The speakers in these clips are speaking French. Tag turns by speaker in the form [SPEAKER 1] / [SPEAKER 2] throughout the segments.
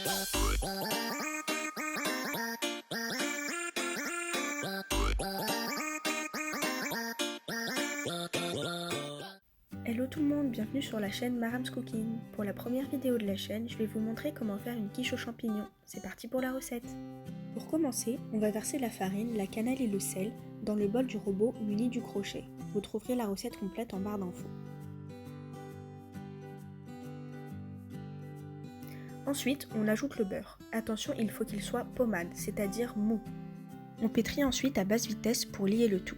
[SPEAKER 1] Hello tout le monde, bienvenue sur la chaîne Maram's Cooking. Pour la première vidéo de la chaîne, je vais vous montrer comment faire une quiche aux champignons. C'est parti pour la recette. Pour commencer, on va verser la farine, la cannelle et le sel dans le bol du robot muni du crochet. Vous trouverez la recette complète en barre d'infos. Ensuite, on ajoute le beurre. Attention, il faut qu'il soit pommade, c'est-à-dire mou. On pétrit ensuite à basse vitesse pour lier le tout.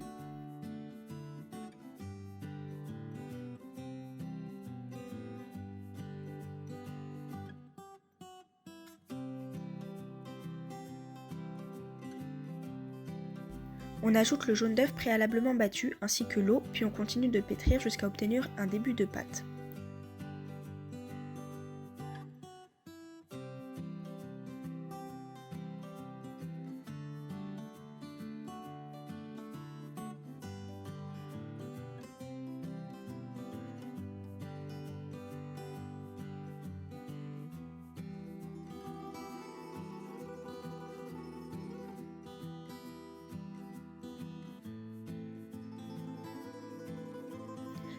[SPEAKER 1] On ajoute le jaune d'œuf préalablement battu ainsi que l'eau, puis on continue de pétrir jusqu'à obtenir un début de pâte.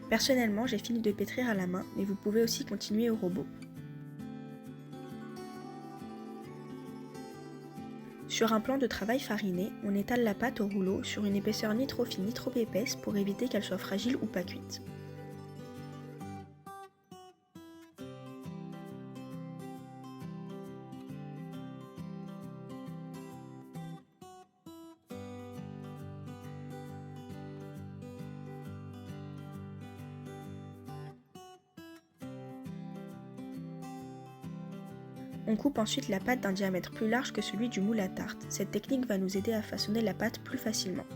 [SPEAKER 1] Personnellement, j'ai fini de pétrir à la main, mais vous pouvez aussi continuer au robot. Sur un plan de travail fariné, on étale la pâte au rouleau sur une épaisseur ni trop fine ni trop épaisse pour éviter qu'elle soit fragile ou pas cuite. On coupe ensuite la pâte d'un diamètre plus large que celui du moule à tarte. Cette technique va nous aider à façonner la pâte plus facilement.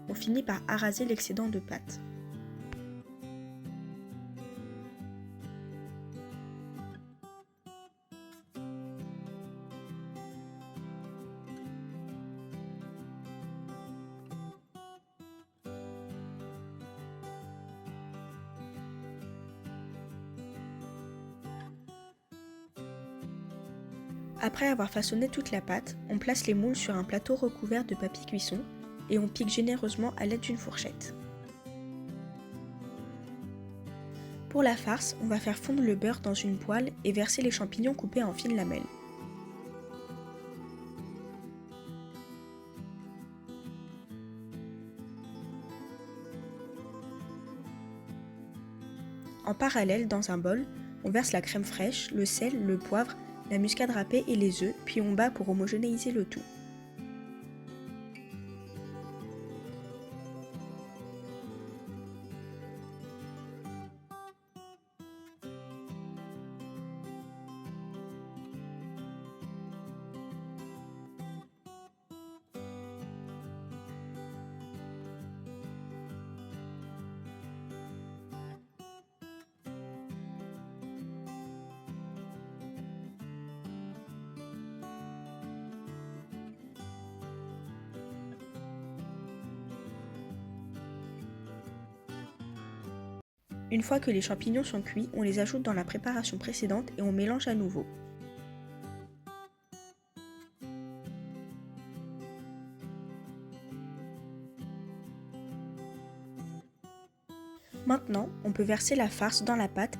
[SPEAKER 1] On finit par araser l'excédent de pâte. Après avoir façonné toute la pâte, on place les moules sur un plateau recouvert de papier cuisson et on pique généreusement à l'aide d'une fourchette. Pour la farce, on va faire fondre le beurre dans une poêle et verser les champignons coupés en fines lamelles. En parallèle, dans un bol, on verse la crème fraîche, le sel, le poivre, la muscade râpée et les œufs, puis on bat pour homogénéiser le tout. Une fois que les champignons sont cuits, on les ajoute dans la préparation précédente et on mélange à nouveau. Maintenant, on peut verser la farce dans la pâte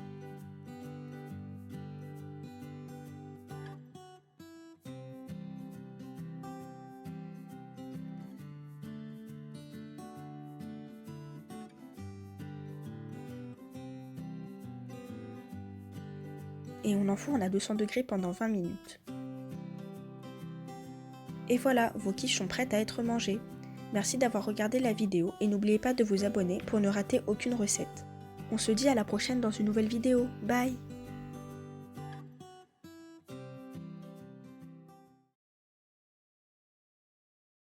[SPEAKER 1] et on enfourne à 200 degrés pendant 20 minutes. Et voilà, vos quiches sont prêtes à être mangées. Merci d'avoir regardé la vidéo et n'oubliez pas de vous abonner pour ne rater aucune recette. On se dit à la prochaine dans une nouvelle vidéo. Bye!